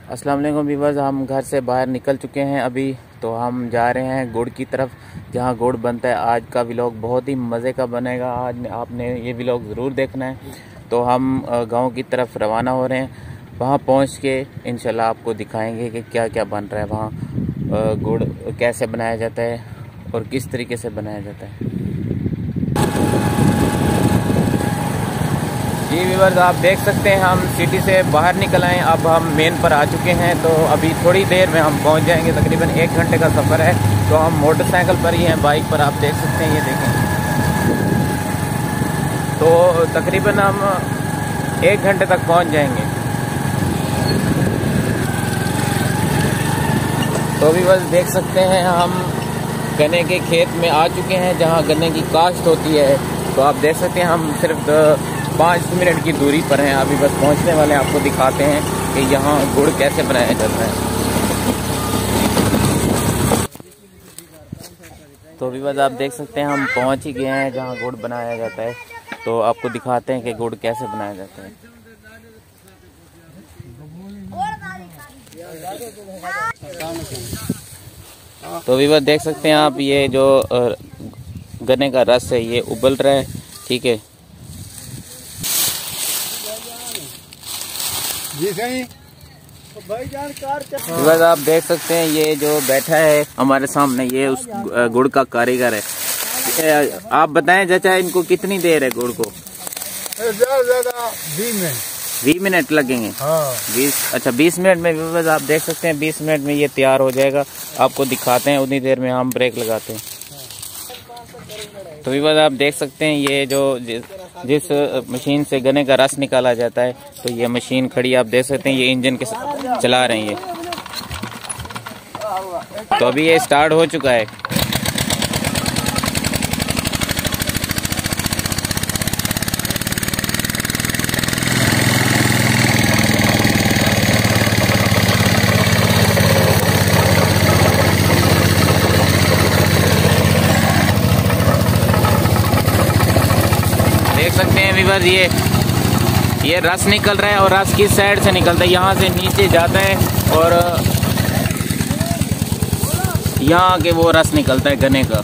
अस्सलाम वालेकुम व्यूअर्स, हम घर से बाहर निकल चुके हैं अभी। तो हम जा रहे हैं गुड़ की तरफ, जहां गुड़ बनता है। आज का व्लॉग बहुत ही मज़े का बनेगा, आज आपने ये व्लॉग ज़रूर देखना है। तो हम गांव की तरफ रवाना हो रहे हैं। वहां पहुंच के इंशाल्लाह आपको दिखाएंगे कि क्या क्या बन रहा है वहां, गुड़ कैसे बनाया जाता है और किस तरीके से बनाया जाता है। जी व्यूअर्स, आप देख सकते हैं हम सिटी से बाहर निकल आए, अब हम मेन पर आ चुके हैं। तो अभी थोड़ी देर में हम पहुंच जाएंगे, तकरीबन 1 घंटे का सफ़र है। तो हम मोटरसाइकिल पर ही हैं, बाइक पर आप देख सकते हैं, ये देखें। तो तकरीबन हम 1 घंटे तक पहुंच जाएंगे। तो व्यूअर्स देख सकते हैं हम गन्ने के खेत में आ चुके हैं, जहां गन्ने की काश्त होती है। तो आप देख सकते हैं हम सिर्फ 5 मिनट की दूरी पर हैं, अभी बस पहुंचने वाले हैं। आपको दिखाते हैं कि यहाँ गुड़ कैसे बनाया जाता है। तो व्यूअर्स आप देख सकते हैं हम पहुंच ही गए हैं जहाँ गुड़ बनाया जाता है। तो आपको दिखाते हैं कि गुड़ कैसे बनाया जाता है। तो व्यूअर्स देख सकते हैं आप, ये जो गन्ने का रस है ये उबल रहा है, ठीक है जी सही। व्यूअर्स आप देख सकते हैं ये जो बैठा है हमारे सामने, ये उस गुड़ का कारीगर है। आप बताएं चाचा, इनको कितनी देर है गुड़ को? 20 मिनट लगेंगे। हाँ। 20 मिनट में व्यूअर्स आप देख सकते हैं 20 मिनट में ये तैयार हो जाएगा। आपको दिखाते हैं, उतनी देर में हम ब्रेक लगाते हैं। तो व्यूअर्स आप देख सकते हैं ये जो जिस मशीन से गन्ने का रस निकाला जाता है, तो ये मशीन खड़ी आप देख सकते हैं, ये इंजन के चला रहे हैं ये। तो अभी ये स्टार्ट हो चुका है। देख सकते हैं व्यूअर्स ये रस निकल रहा है, और रस किस साइड से निकलता है, यहाँ से नीचे जाता है और यहाँ के वो रस निकलता है गन्ने का।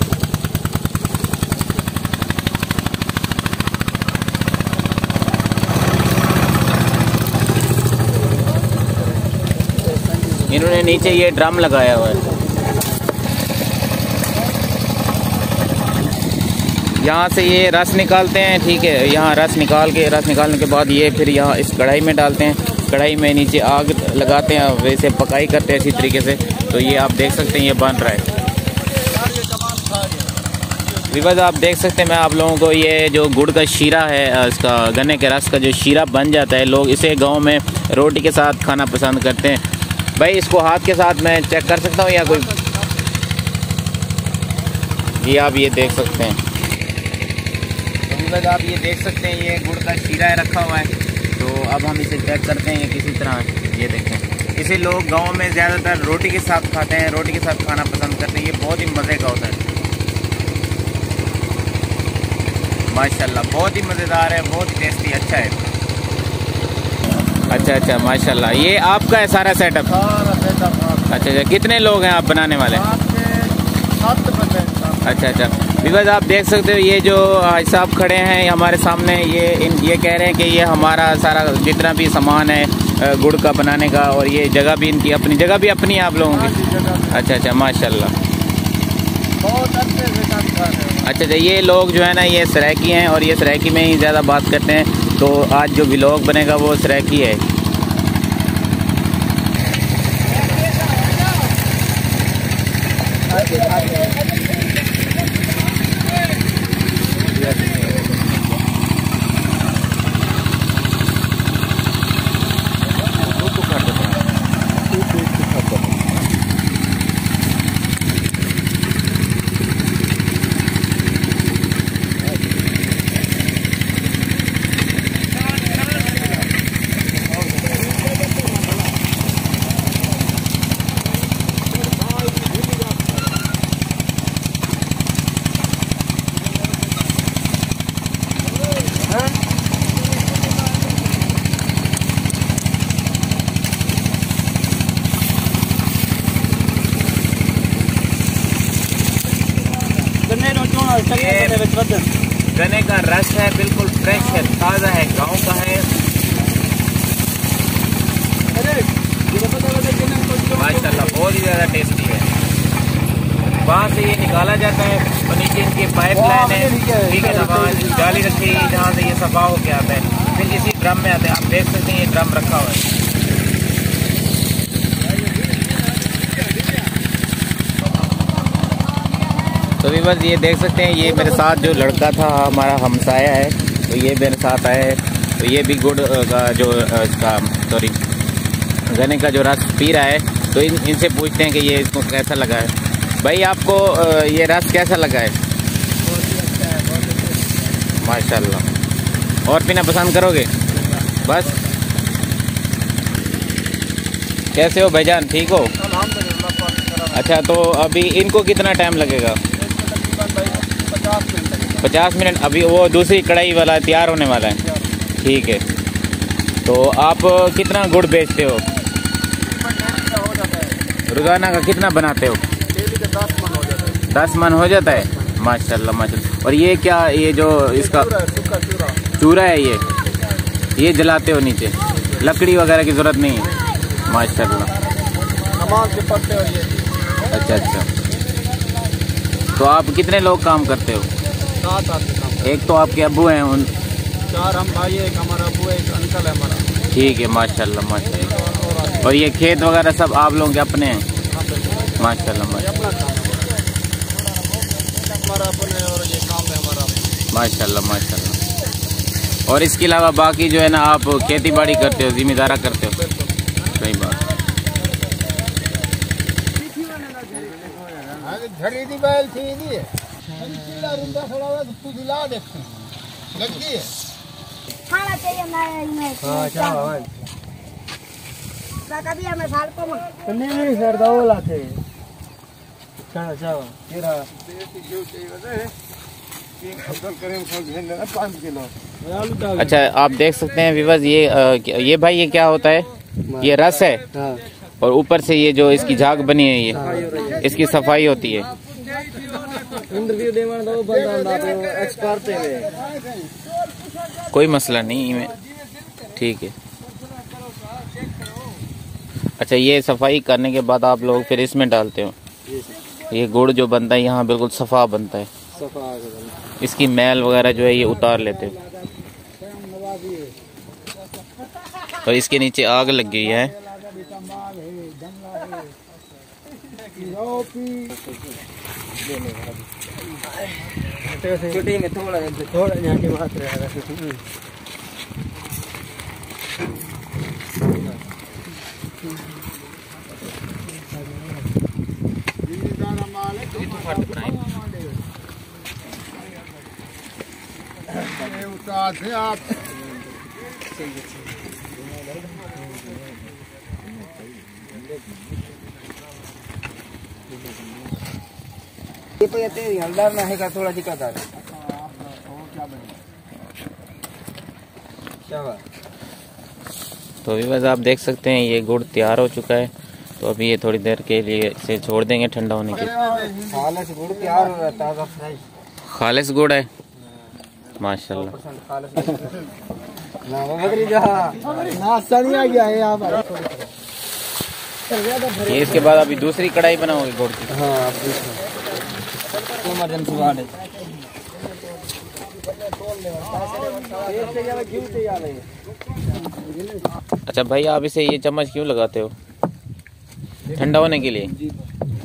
इन्होंने नीचे ये ड्रम लगाया हुआ है, यहाँ से ये रस निकालते हैं, ठीक है। यहाँ रस निकालने के बाद ये फिर यहाँ इस कढ़ाई में डालते हैं। कढ़ाई में नीचे आग लगाते हैं, वैसे पकाई करते हैं इसी तरीके से। तो ये आप देख सकते हैं ये बन रहा है। व्यूअर्स आप देख सकते हैं, मैं आप लोगों को ये जो गुड़ का शीरा है, इसका गन्ने के रस का जो शीरा बन जाता है, लोग इसे गाँव में रोटी के साथ खाना पसंद करते हैं। भाई इसको हाथ के साथ मैं चेक कर सकता हूँ या कोई? ये आप ये देख सकते हैं, आप ये देख सकते हैं ये गुड़ का शीरा रखा हुआ है। तो अब हम इसे चेक करते हैं, ये किसी तरह ये देखें। इसे लोग गांव में ज़्यादातर रोटी के साथ खाते हैं, रोटी के साथ खाना पसंद करते हैं। ये बहुत ही मज़े का होता है, माशाल्लाह बहुत ही मज़ेदार है, बहुत ही टेस्टी, अच्छा है। अच्छा माशाल्लाह, ये आपका है सारा सेटअप? अच्छा, कितने लोग हैं आप बनाने वाले? 7 बंदे। अच्छा व्यूअर्स आप देख सकते हो, ये जो भाई साहब खड़े हैं हमारे सामने, ये कह रहे हैं कि ये हमारा सारा जितना भी सामान है गुड़ का बनाने का, और ये जगह भी इनकी अपनी जगह भी अपनी है आप लोगों की? अच्छा माशाल्लाह, बहुत अच्छे से काम कर रहे हैं। अच्छा ये लोग जो है ना ये सराइकी हैं, और ये सराइकी में ही ज़्यादा बात करते हैं। तो आज जो व्लॉग बनेगा वो सराइकी है। गन्ने का रस है, बिल्कुल फ्रेश है, ताज़ा है, गांव का है। माशाल्लाह बहुत ही ज़्यादा टेस्टी है। वहाँ से ये निकाला जाता है और नीचे इनकी पाइप लाइन है, ठीक है ना, वहाँ जाली रखी है जहाँ से ये सफा होके आता है, फिर इसी ड्रम में आते हैं। आप देख सकते हैं ये ड्रम रखा हुआ है। तो भी बस ये देख सकते हैं, ये मेरे साथ जो लड़का था हमारा हमसाया है, तो ये मेरे साथ आया है। तो ये भी गुड़ का जो इसका सॉरी गन्ने का जो रस पी रहा है, तो इनसे पूछते हैं कि ये इसको कैसा लगा है। भाई आपको ये रस कैसा लगा है? माशाल्लाह। और पीना पसंद करोगे? बस। कैसे हो भाईजान, ठीक हो? अच्छा, तो अभी इनको कितना टाइम लगेगा? 50 मिनट। अभी वो दूसरी कढ़ाई वाला तैयार होने वाला है, ठीक है। तो आप कितना गुड़ बेचते हो? रोजाना का कितना बनाते हो? 10 मन हो जाता है। माशाल्लाह माशाल्लाह। और ये क्या, ये जो इसका चूरा है, ये जलाते हो नीचे? लकड़ी वगैरह की जरूरत नहीं है। माशाल्लाह। अच्छा अच्छा। तो आप कितने लोग काम करते हो? 7 आदमी काम। एक तो आपके अब्बू हैं, उन 4 हम भाई, एक हमारा अब्बू है, एक अंकल है हमारा। ठीक है, माशाल्लाह माशाल्लाह। और ये खेत वगैरह सब आप लोगों के अपने हैं? माशाल्लाह माशाल्लाह। हमारा अपने और ये काम है हमारा। माशाल्लाह माशाल्लाह। और इसके अलावा बाकी जो है ना, आप खेती बाड़ी करते हो, जिम्मेदारा करते हो? सही बात। अच्छा, आप देख सकते हैं विवास, ये भाई ये क्या होता है? ये रस है और ऊपर से ये जो इसकी झाग बनी है, ये इसकी सफाई होती है। कोई मसला नहीं है, ठीक है। अच्छा, ये सफाई करने के बाद आप लोग फिर इसमें डालते हो? ये गुड़ जो बनता है यहाँ बिल्कुल सफा बनता है, इसकी मैल वगैरह जो है ये उतार लेते हो। और इसके नीचे आग लग गई है। हलदार ना है थोड़ा दिक्कत आ रहा। तो भी बस आप देख सकते हैं ये गुड़ तैयार हो चुका है। तो अभी ये थोड़ी देर के लिए इसे छोड़ देंगे ठंडा होने के लिए। खालिस गुड़ तैयार हो रहा है, खालिस गुड़ है, माशाल्लाह। ये इसके बाद अभी दूसरी कढ़ाई बनाओगे गुड़ की? हाँ, इमरजेंसी वार्ड है। अच्छा भाई, आप इसे ये चम्मच क्यों लगाते हो? ठंडा होने के लिए,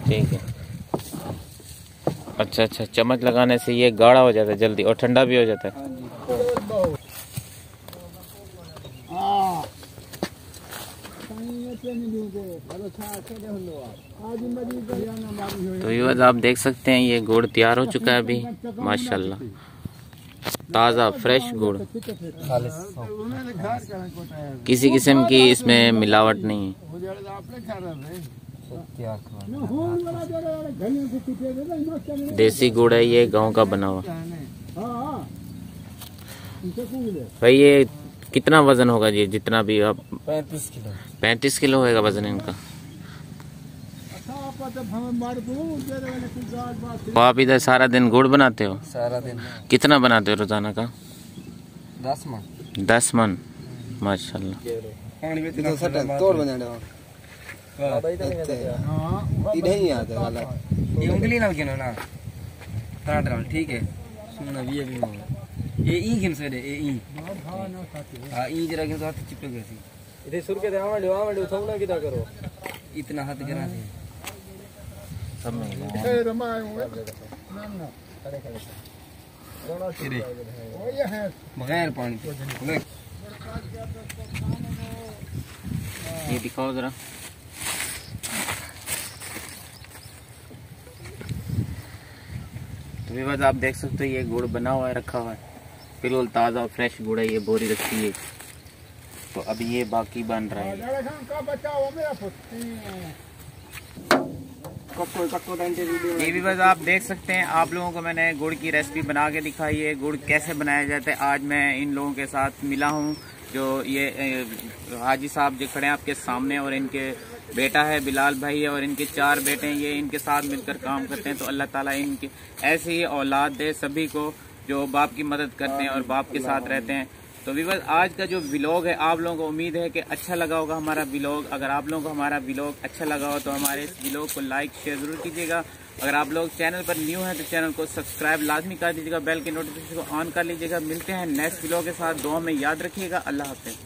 ठीक है। अच्छा अच्छा, चम्मच लगाने से ये गाढ़ा हो जाता है जल्दी और ठंडा भी हो जाता है। तो ये बात आप देख सकते हैं, ये गुड़ तैयार हो चुका है अभी, माशाल्लाह। ताज़ा फ्रेश गुड़, किसी किस्म की इसमें मिलावट नहीं है। देसी गुड़ है ये, गांव का बना हुआ। भाई ये कितना वजन होगा जी? जितना भी आप 35 किलो। 35 किलो होगा वजन इनका। तो आप इधर सारा दिन गुड़ बनाते हो? सारा दिन। कितना बनाते हो रोजाना का? 10 मन। 10 मन, माशाल्लाह। ये उंगली ना गिनो ना, ठीक है। सुनना भी ये ई गिन से दे, ई हां ई जरा गिन तो हाथ चिपक गई। इधर सुर के देवा मंडो थोड़ा किदा करो, इतना हाथ गिना से सब में ए रमाए ना खड़े खड़े बगैर पानी ये दिखाओ जरा। तो विवाद आप देख सकते हो ये गुड़ बना हुआ है, रखा हुआ है, बिल्कुल ताज़ा और फ्रेश गुड़ है। ये बोरी रखी है, तो अभी ये बाकी बन रहा है। ये विवाद आप देख सकते हैं, आप लोगों को मैंने गुड़ की रेसिपी बना के दिखाई है, गुड़ कैसे बनाया जाता है। आज मैं इन लोगों के साथ मिला हूँ, जो ये हाजी साहब जो खड़े हैं आपके सामने, और इनके बेटा है बिलाल भाई है, और इनके 4 बेटे हैं। ये इनके साथ मिलकर काम करते हैं। तो अल्लाह ताला इनकी ऐसे ही औलाद दे सभी को जो बाप की मदद करते हैं और बाप के साथ रहते हैं। तो विवाद आज का जो व्लॉग है, आप लोगों को उम्मीद है कि अच्छा लगा होगा हमारा व्लॉग। अगर आप लोगों को हमारा व्लॉग अच्छा लगा हो तो हमारे इस व्लॉग को लाइक शेयर जरूर कीजिएगा। अगर आप लोग चैनल पर न्यू हैं तो चैनल को सब्सक्राइब लाजमी कर दीजिएगा, बेल के नोटिफिकेशन को ऑन कर लीजिएगा। मिलते हैं नेक्स्ट व्लॉग के साथ, दुआ में याद रखिएगा। अल्लाह हाफ़िज़।